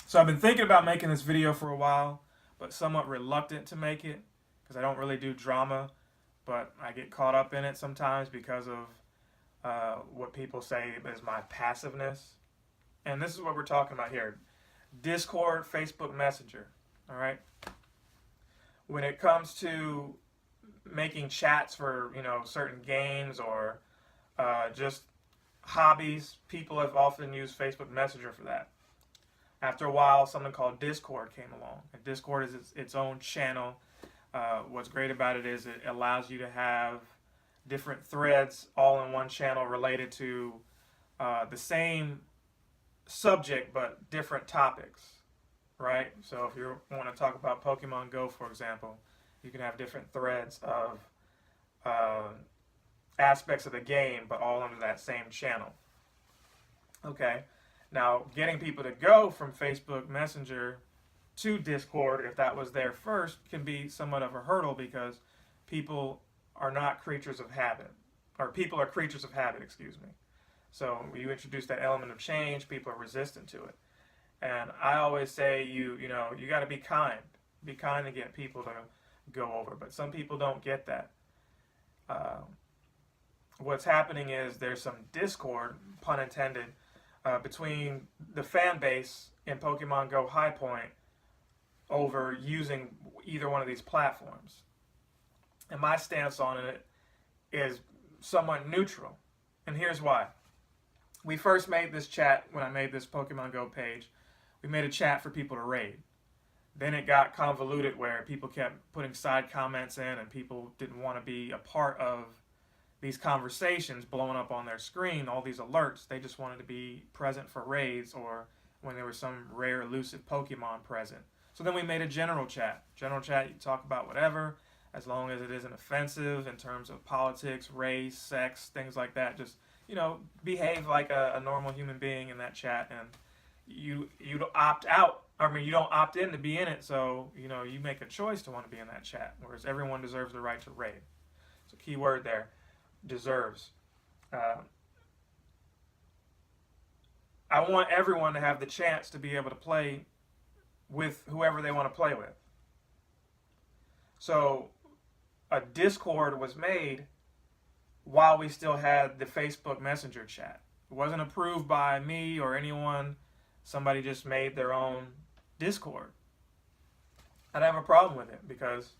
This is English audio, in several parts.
So I've been thinking about making this video for a while, but somewhat reluctant to make it because I don't really do drama, but I get caught up in it sometimes because of what people say is my passiveness. And this is what we're talking about here. Discord, Facebook Messenger, all right? When it comes to making chats for, certain games or just hobbies, people have often used Facebook Messenger for that. After a while, something called Discord came along. And Discord is its own channel. What's great about it is it allows you to have different threads all in one channel related to the same subject but different topics, right? So if you want to talk about Pokemon Go, for example, you can have different threads of aspects of the game but all under that same channel. Okay. Now, getting people to go from Facebook Messenger to Discord, if that was there first, can be somewhat of a hurdle because people are not creatures of habit. Or people are creatures of habit, excuse me. So when you introduce that element of change, people are resistant to it. And I always say you got to be kind. Be kind to get people to go over. But some people don't get that. What's happening is there's some discord, pun intended, between the fan base in Pokemon Go High Point over using either one of these platforms. And my stance on it is somewhat neutral. And here's why. We first made this chat when I made this Pokemon Go page. We made a chat for people to raid. Then it got convoluted where people kept putting side comments in and people didn't want to be a part of these conversations blowing up on their screen, all these alerts. They just wanted to be present for raids or when there was some rare elusive Pokemon present. So then we made a general chat. General chat, you can talk about whatever, as long as it isn't offensive in terms of politics, race, sex, things like that. Just, behave like a normal human being in that chat, and you opt out. I mean, you don't opt in to be in it, so, you make a choice to want to be in that chat, whereas everyone deserves the right to raid. So key word there. Deserves. I want everyone to have the chance to be able to play with whoever they want to play with. So a Discord was made while we still had the Facebook Messenger chat. It wasn't approved by me or anyone. Somebody just made their own Discord. I don't have a problem with it because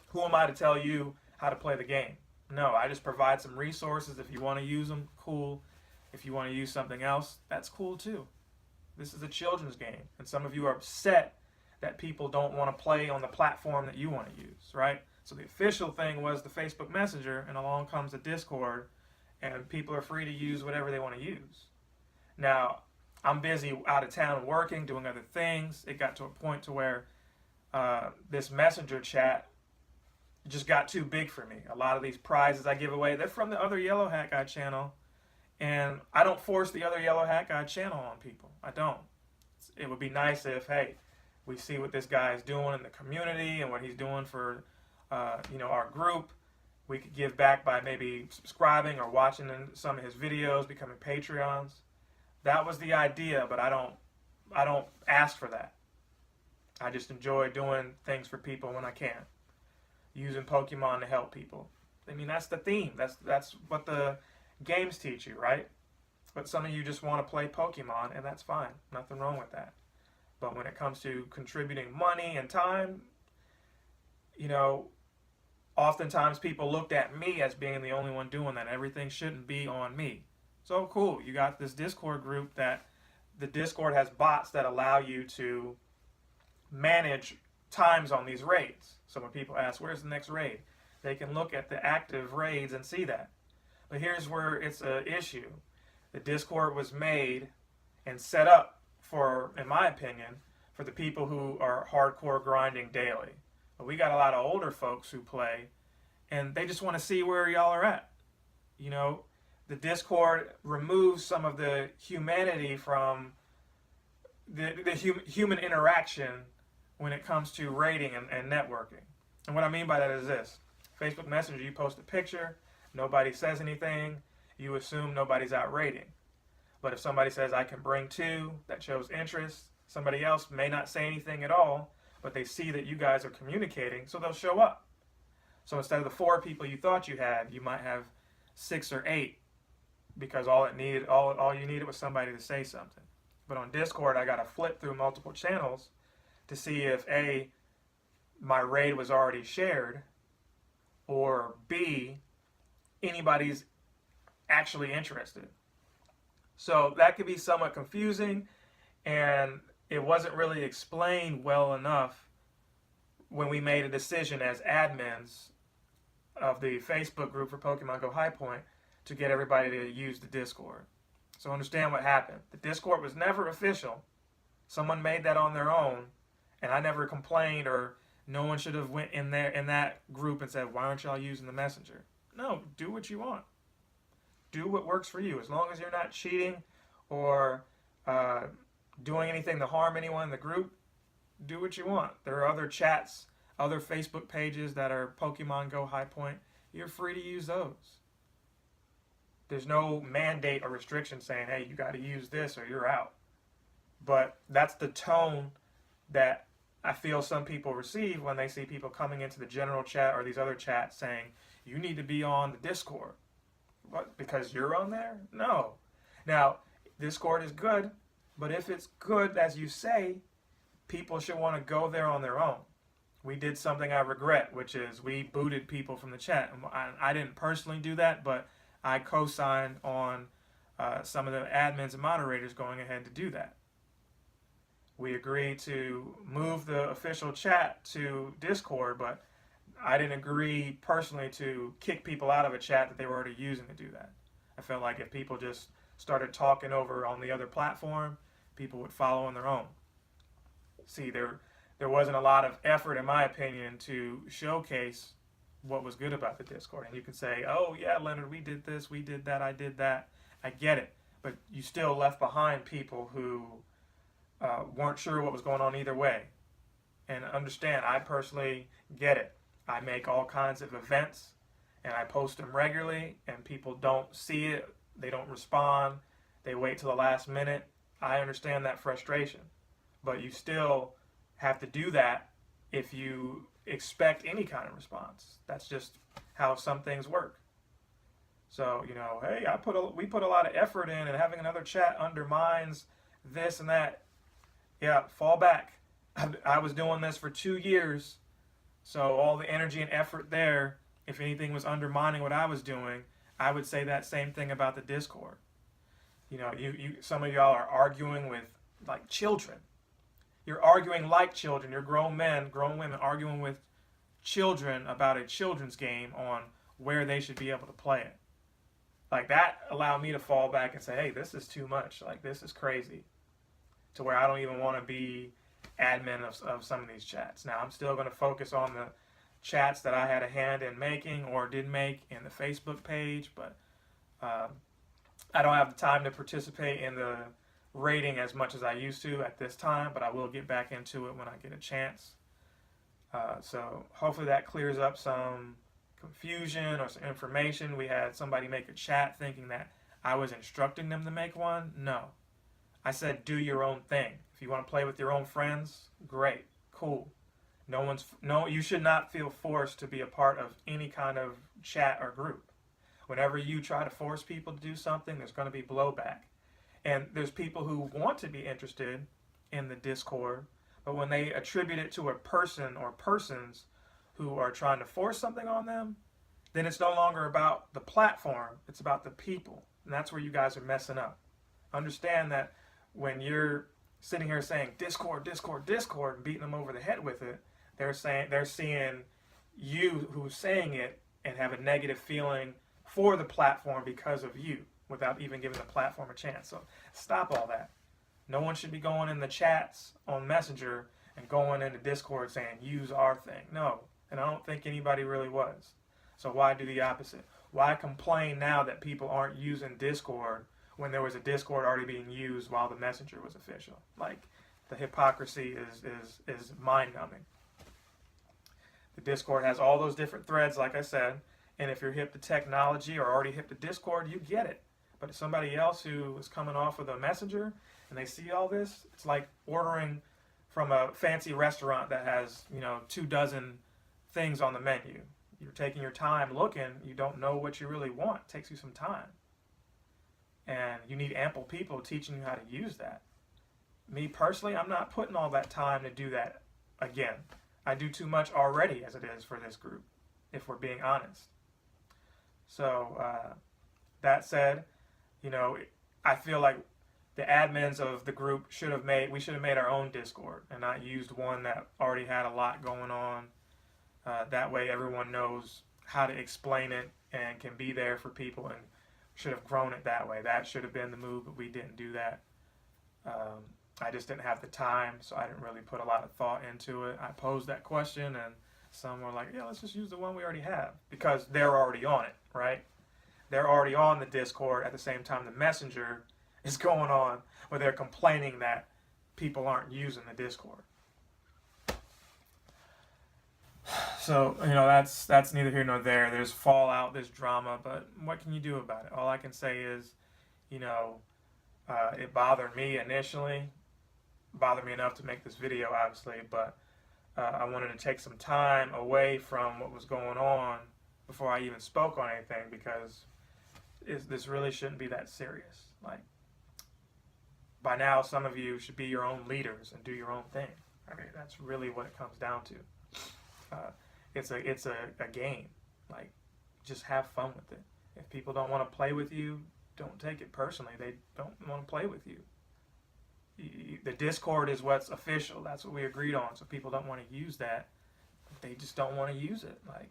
who am I to tell you how to play the game? No, I just provide some resources. If you want to use them, cool. If you want to use something else, that's cool too. This is a children's game. And some of you are upset that people don't want to play on the platform that you want to use, right? So the official thing was the Facebook Messenger, and along comes the Discord, and people are free to use whatever they want to use. Now, I'm busy out of town working, doing other things. It got to a point to where this Messenger chat just got too big for me. A lot of these prizes I give away, they're from the other Yellow Hat Guy channel. And I don't force the other Yellow Hat Guy channel on people. I don't. It would be nice if, hey, we see what this guy is doing in the community and what he's doing for, our group. We could give back by maybe subscribing or watching some of his videos, becoming Patreons. That was the idea, but I don't ask for that. I just enjoy doing things for people when I can. Using Pokemon to help people. I mean, that's the theme. That's what the games teach you, right? But some of you just want to play Pokemon, and that's fine. Nothing wrong with that. But when it comes to contributing money and time, oftentimes people looked at me as being the only one doing that. Everything shouldn't be on me. So cool. You got this Discord group that the Discord has bots that allow you to manage times on these raids. So when people ask, where's the next raid? They can look at the active raids and see that. But here's where it's an issue. The Discord was made and set up for, in my opinion, for the people who are hardcore grinding daily. But we got a lot of older folks who play, and they just want to see where y'all are at. The Discord removes some of the humanity from the human interaction when it comes to rating and networking. And what I mean by that is this. Facebook Messenger, you post a picture, nobody says anything, you assume nobody's out rating. But if somebody says, I can bring two, that shows interest, Somebody else may not say anything at all, but they see that you guys are communicating, so they'll show up. So instead of the 4 people you thought you had, you might have 6 or 8, because all you needed was somebody to say something. But on Discord, I got to flip through multiple channels to see if A, my raid was already shared, or B, anybody's actually interested. So that could be somewhat confusing, and it wasn't really explained well enough when we made a decision as admins of the Facebook group for Pokemon Go High Point to get everybody to use the Discord. So understand what happened. The Discord was never official. Someone made that on their own, and I never complained, or no one should have went in there in that group and said, why aren't y'all using the messenger? No, do what you want. Do what works for you. As long as you're not cheating or doing anything to harm anyone in the group, do what you want. There are other chats, other Facebook pages that are Pokemon Go High Point. You're free to use those. There's no mandate or restriction saying, hey, you got to use this or you're out. But that's the tone that I feel some people receive when they see people coming into the general chat or these other chats saying, you need to be on the Discord. What? Because you're on there? No. Now, Discord is good, but if it's good, as you say, people should want to go there on their own. We did something I regret, which is we booted people from the chat. I didn't personally do that, but I co-signed on some of the admins and moderators going ahead to do that. We agreed to move the official chat to Discord, but I didn't agree personally to kick people out of a chat that they were already using to do that. I felt like if people just started talking over on the other platform, people would follow on their own. See, there wasn't a lot of effort, in my opinion, to showcase what was good about the Discord. And you can say, oh yeah, Leonard, we did this, we did that, I did that. I get it. But you still left behind people who weren't sure what was going on either way. And understand, I personally get it. I make all kinds of events and I post them regularly, and people don't see it, they don't respond, they wait till the last minute. I understand that frustration, but you still have to do that if you expect any kind of response. That's just how some things work. So, you know, hey, we put a lot of effort in, and having another chat undermines this and that. Yeah, fall back. I was doing this for 2 years, so all the energy and effort there, if anything was undermining what I was doing, I would say that same thing about the Discord. You know, some of y'all are arguing with like children. You're arguing like children. You're grown men, grown women arguing with children about a children's game on where they should be able to play it. Like, that allowed me to fall back and say, hey, this is too much. Like, this is crazy. To where I don't even want to be admin of some of these chats. Now, I'm still going to focus on the chats that I had a hand in making or did make in the Facebook page, but I don't have the time to participate in the rating as much as I used to at this time, but I will get back into it when I get a chance. So hopefully that clears up some confusion or some information. We had somebody make a chat thinking that I was instructing them to make one. No. I said do your own thing. If you want to play with your own friends, great, cool. You should not feel forced to be a part of any kind of chat or group. Whenever you try to force people to do something, there's going to be blowback. And there's people who want to be interested in the Discord, but when they attribute it to a person or persons who are trying to force something on them, then it's no longer about the platform, it's about the people. And that's where you guys are messing up. Understand that when you're sitting here saying Discord, Discord, Discord, and beating them over the head with it, they're seeing you who's saying it and have a negative feeling for the platform because of you, without even giving the platform a chance. So stop all that. No one should be going in the chats on Messenger and going into Discord saying use our thing. No, and I don't think anybody really was. So why do the opposite? Why complain now that people aren't using Discord when there was a Discord already being used while the Messenger was official? Like, the hypocrisy is mind-numbing. The Discord has all those different threads, like I said, and if you're hip to technology or already hip to Discord, you get it. But if somebody else who is coming off of the Messenger, and they see all this, it's like ordering from a fancy restaurant that has, 24 things on the menu. You're taking your time looking, you don't know what you really want. It takes you some time. And you need ample people teaching you how to use that. Me personally, I'm not putting all that time to do that again. I do too much already as it is for this group, if we're being honest. So, that said, I feel like the admins of the group we should have made our own Discord and not used one that already had a lot going on. That way everyone knows how to explain it and can be there for people, and should have grown it that way. That should have been the move, but we didn't do that. I just didn't have the time, so I didn't really put a lot of thought into it. I posed that question, and some were like, yeah, let's just use the one we already have, because they're already on it, right? They're already on the Discord at the same time the Messenger is going on, where they're complaining that people aren't using the Discord. So, that's neither here nor there. There's fallout, there's drama, but what can you do about it? All I can say is, it bothered me initially. Bothered me enough to make this video, obviously, but I wanted to take some time away from what was going on before I even spoke on anything, because this really shouldn't be that serious. Like, by now, some of you should be your own leaders and do your own thing. I mean, that's really what it comes down to. It's a game. Like, just have fun with it. If people don't want to play with you, don't take it personally. They don't want to play with you. The Discord is what's official. That's what we agreed on. So people don't want to use that. They just don't want to use it. Like,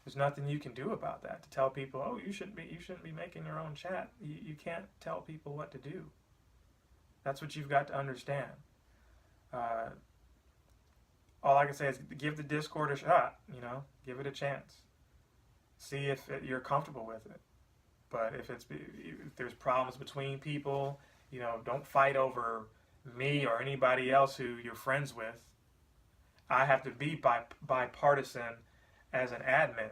there's nothing you can do about that. To tell people, oh, you shouldn't be making your own chat. You can't tell people what to do. That's what you've got to understand. All I can say is give the Discord a shot. Give it a chance. See if you're comfortable with it. But if there's problems between people, don't fight over me or anybody else who you're friends with. I have to be bipartisan as an admin.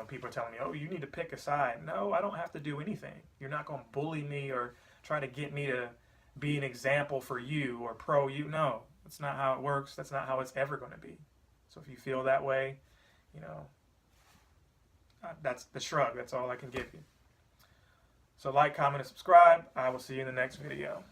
People are telling me, oh, you need to pick a side. No, I don't have to do anything. You're not going to bully me or try to get me to be an example for you or pro you. No, that's not how it works. That's not how it's ever going to be. So if you feel that way, that's the shrug. That's all I can give you. So like, comment, and subscribe. I will see you in the next video.